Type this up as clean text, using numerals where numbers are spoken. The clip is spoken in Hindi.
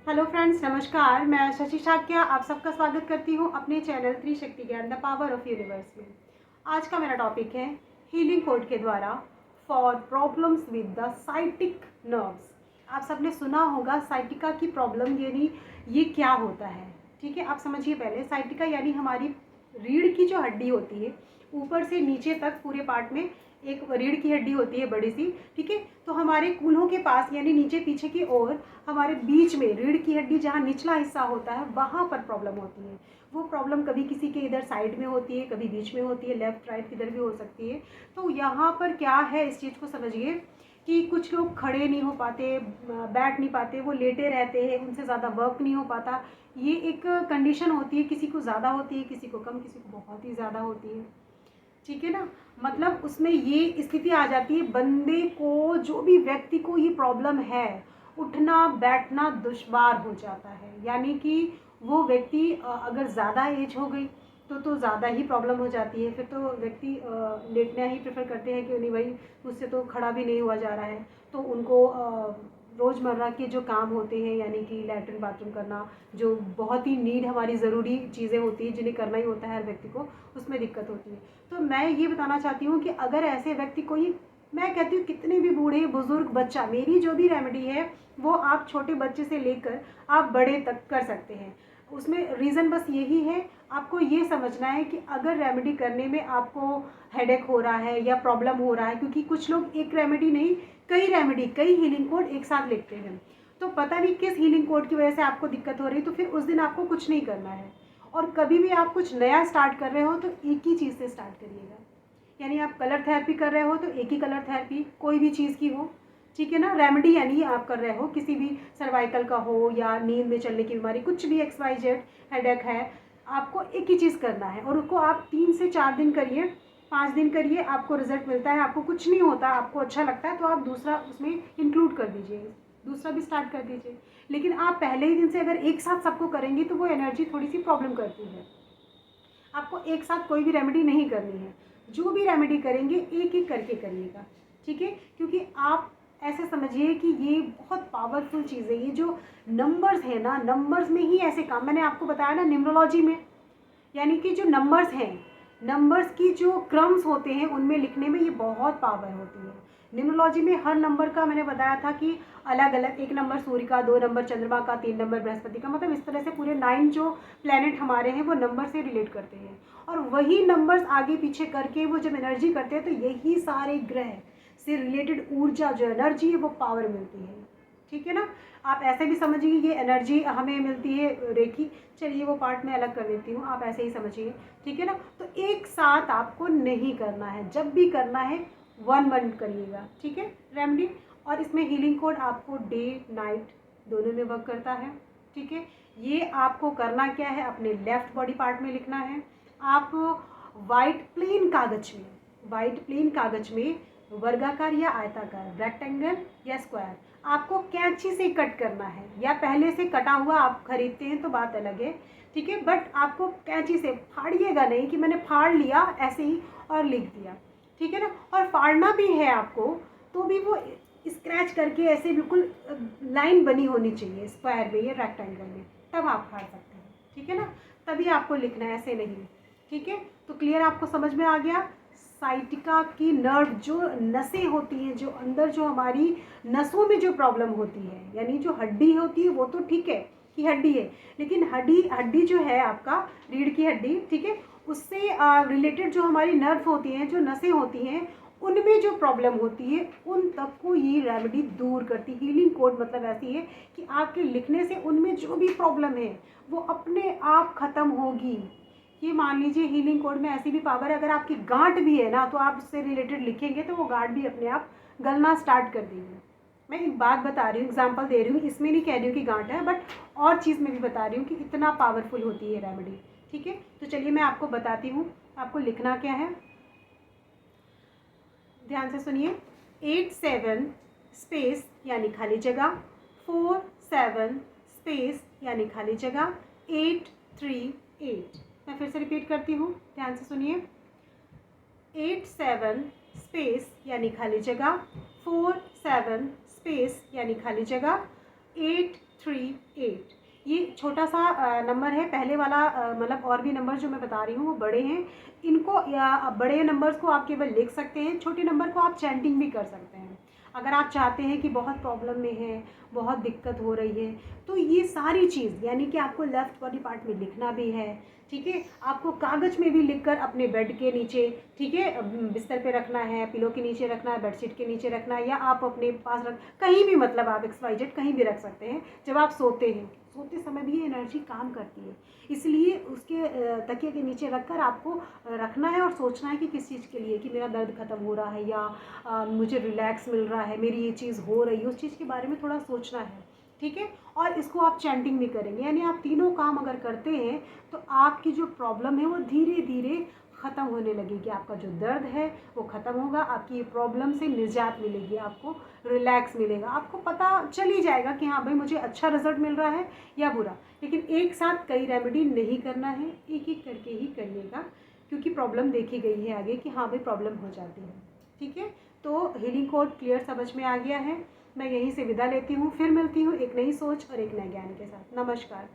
हेलो फ्रेंड्स, नमस्कार। मैं शशि शाक्या आप सबका स्वागत करती हूँ अपने चैनल त्रिशक्ति ज्ञान द पावर ऑफ यूनिवर्स में। आज का मेरा टॉपिक है हीलिंग कोड के द्वारा for problems with the sciatic nerves. आप सबने सुना होगा साइटिका की प्रॉब्लम, यानी ये क्या होता है। ठीक है, आप समझिए पहले। साइटिका यानी हमारी रीढ़ की जो हड्डी होती है, ऊपर से नीचे तक पूरे पार्ट में एक रीढ़ की हड्डी होती है बड़ी सी। ठीक है, तो हमारे कूल्हों के पास यानी नीचे पीछे की ओर हमारे बीच में रीढ़ की हड्डी जहाँ निचला हिस्सा होता है वहाँ पर प्रॉब्लम होती है। वो प्रॉब्लम कभी किसी के इधर साइड में होती है, कभी बीच में होती है, लेफ्ट राइट किधर भी हो सकती है। तो यहाँ पर क्या है, इस चीज़ को समझिए कि कुछ लोग खड़े नहीं हो पाते, बैठ नहीं पाते, वो लेटे रहते हैं, उनसे ज़्यादा वर्क नहीं हो पाता। ये एक कंडीशन होती है, किसी को ज़्यादा होती है, किसी को कम, किसी को बहुत ही ज़्यादा होती है। ठीक है ना, मतलब उसमें ये स्थिति आ जाती है, बंदे को, जो भी व्यक्ति को ये प्रॉब्लम है, उठना बैठना दुश्वार हो जाता है। यानी कि वो व्यक्ति अगर ज़्यादा एज हो गई तो ज़्यादा ही प्रॉब्लम हो जाती है। फिर तो व्यक्ति लेटना ही प्रेफर करते हैं कि नहीं भाई, मुझसे तो खड़ा भी नहीं हुआ जा रहा है। तो उनको रोज़मर्रा के जो काम होते हैं, यानी कि लैट्रिन बाथरूम करना, जो बहुत ही नीड हमारी ज़रूरी चीज़ें होती हैं जिन्हें करना ही होता है हर व्यक्ति को, उसमें दिक्कत होती है। तो मैं ये बताना चाहती हूँ कि अगर ऐसे व्यक्ति को ही, मैं कहती हूँ कितने भी बूढ़े बुजुर्ग बच्चा, मेरी जो भी रेमेडी है वो आप छोटे बच्चे से लेकर आप बड़े तक कर सकते हैं। उसमें रीज़न बस यही है, आपको ये समझना है कि अगर रेमेडी करने में आपको हेडेक हो रहा है या प्रॉब्लम हो रहा है, क्योंकि कुछ लोग एक रेमेडी नहीं, कई रेमेडी, कई हीलिंग कोड एक साथ लिखते हैं। तो पता नहीं किस हीलिंग कोड की वजह से आपको दिक्कत हो रही है, तो फिर उस दिन आपको कुछ नहीं करना है। और कभी भी आप कुछ नया स्टार्ट कर रहे हो तो एक ही चीज़ से स्टार्ट करिएगा। यानी आप कलर थेरेपी कर रहे हो तो एक ही कलर थेरेपी, कोई भी चीज़ की हो। ठीक है ना, रेमेडी यानी आप कर रहे हो किसी भी, सर्वाइकल का हो या नींद में चलने की बीमारी, कुछ भी XYZ हेडेक है, आपको एक ही चीज़ करना है। और उसको आप 3 से 4 दिन करिए, 5 दिन करिए, आपको रिजल्ट मिलता है, आपको कुछ नहीं होता, आपको अच्छा लगता है, तो आप दूसरा उसमें इंक्लूड कर दीजिए, दूसरा भी स्टार्ट कर दीजिए। लेकिन आप पहले ही दिन से अगर एक साथ सबको करेंगे तो वो एनर्जी थोड़ी सी प्रॉब्लम करती है। आपको एक साथ कोई भी रेमेडी नहीं करनी है, जो भी रेमेडी करेंगे एक एक करके करिएगा। ठीक है, क्योंकि आप ऐसे समझिए कि ये बहुत पावरफुल चीज़ है। ये जो नंबर्स है ना, नंबर्स में ही ऐसे काम, मैंने आपको बताया ना न्यूमरोलॉजी में, यानी कि जो नंबर्स हैं, नंबर्स की जो क्रम्स होते हैं उनमें लिखने में ये बहुत पावर होती है। न्यूमरोलॉजी में हर नंबर का मैंने बताया था कि अलग अलग, एक नंबर सूर्य का, 2 नंबर चंद्रमा का, 3 नंबर बृहस्पति का, मतलब इस तरह से पूरे 9 जो प्लैनेट हमारे हैं वो नंबर से रिलेट करते हैं। और वही नंबर्स आगे पीछे करके वो जब एनर्जी करते हैं तो यही सारे ग्रह से रिलेटेड ऊर्जा, जो एनर्जी है, वो पावर मिलती है। ठीक है ना, आप ऐसे भी समझिए ये एनर्जी हमें मिलती है रेखी, चलिए वो पार्ट मैं अलग कर देती हूँ, आप ऐसे ही समझिए। ठीक है ना, तो एक साथ आपको नहीं करना है, जब भी करना है 1-1 करिएगा। ठीक है, रेमेडी। और इसमें हीलिंग कोड आपको डे नाइट दोनों में वर्क करता है। ठीक है, ये आपको करना क्या है, अपने लेफ्ट बॉडी पार्ट में लिखना है। आप वाइट प्लेन कागज में वर्गाकार या आयताकार, रेक्टेंगल या स्क्वायर, आपको कैंची से कट करना है, या पहले से कटा हुआ आप खरीदते हैं तो बात अलग है। ठीक है, बट आपको कैंची से, फाड़िएगा नहीं कि मैंने फाड़ लिया ऐसे ही और लिख दिया। ठीक है ना, और फाड़ना भी है आपको तो भी वो स्क्रैच करके ऐसे बिल्कुल लाइन बनी होनी चाहिए स्क्वायर में या रेक्टेंगल में, तब आप फाड़ सकते हैं। ठीक है ना, तभी आपको लिखना है, ऐसे नहीं। ठीक है, तो क्लियर, आपको समझ में आ गया। साइटिका की नर्व, जो नसें होती हैं, जो अंदर जो हमारी नसों में जो प्रॉब्लम होती है, यानी जो हड्डी होती है वो तो ठीक है कि हड्डी है, लेकिन हड्डी जो है आपका, रीढ़ की हड्डी, ठीक है, उससे रिलेटेड जो हमारी नर्व होती हैं, जो नसें होती हैं, उनमें जो प्रॉब्लम होती है उन तक को ये रेमेडी दूर करती। हीलिंग कोड मतलब ऐसी है कि आपके लिखने से उनमें जो भी प्रॉब्लम है वो अपने आप ख़त्म होगी। ये मान लीजिए हीलिंग कोड में ऐसी भी पावर है, अगर आपकी गांठ भी है ना तो आप उससे रिलेटेड लिखेंगे तो वो गांठ भी अपने आप गलना स्टार्ट कर देगी। मैं एक बात बता रही हूँ, एग्जांपल दे रही हूँ, इसमें नहीं कह रही हूँ कि गांठ है, बट और चीज़ में भी बता रही हूँ कि इतना पावरफुल होती है रेमेडी। ठीक है, तो चलिए मैं आपको बताती हूँ, आपको लिखना क्या है, ध्यान से सुनिए। 8-7 स्पेस यानी खाली जगह, 4-7 स्पेस यानी खाली जगह, 8-3-8। मैं फिर से रिपीट करती हूँ, ध्यान से सुनिए। 8-7 स्पेस यानी खाली जगह, 4-7 स्पेस यानी खाली जगह, 8-3-8। छोटा सा नंबर है, पहले वाला मतलब और भी नंबर जो मैं बता रही हूँ वो बड़े हैं। इनको या बड़े नंबर्स को आप केवल लिख सकते हैं, छोटे नंबर को आप चैंटिंग भी कर सकते हैं। अगर आप चाहते हैं कि बहुत प्रॉब्लम में है, बहुत दिक्कत हो रही है, तो ये सारी चीज़ यानी कि आपको लेफ्ट बॉडी पार्ट में लिखना भी है, ठीक है, आपको कागज़ में भी लिखकर अपने बेड के नीचे, ठीक है, बिस्तर पे रखना है, पिलो के नीचे रखना है, बेडशीट के नीचे रखना है, या आप अपने पास रख, कहीं भी, मतलब आप XYZ कहीं भी रख सकते हैं। जब आप सोते हैं, सोते समय भी ये एनर्जी काम करती है, इसलिए उसके तकिए के नीचे रखकर आपको रखना है और सोचना है कि किस चीज़ के लिए, कि मेरा दर्द खत्म हो रहा है या मुझे रिलैक्स मिल रहा है, मेरी ये चीज़ हो रही है, उस चीज़ के बारे में थोड़ा सोचना है, ठीक है। और इसको आप चैंटिंग भी करेंगे, यानी आप तीनों काम अगर करते हैं तो आपकी जो प्रॉब्लम है वो धीरे धीरे ख़त्म होने लगेगी। आपका जो दर्द है वो ख़त्म होगा, आपकी ये प्रॉब्लम से निजात मिलेगी, आपको रिलैक्स मिलेगा, आपको पता चल ही जाएगा कि हाँ भाई मुझे अच्छा रिजल्ट मिल रहा है या बुरा। लेकिन एक साथ कई रेमेडी नहीं करना है, एक एक करके ही करिएगा, क्योंकि प्रॉब्लम देखी गई है आगे कि हाँ भाई प्रॉब्लम हो जाती है, ठीक है। तो हीलिंग कोड क्लियर समझ में आ गया है। मैं यहीं से विदा लेती हूँ, फिर मिलती हूँ एक नई सोच और एक नए ज्ञान के साथ। नमस्कार।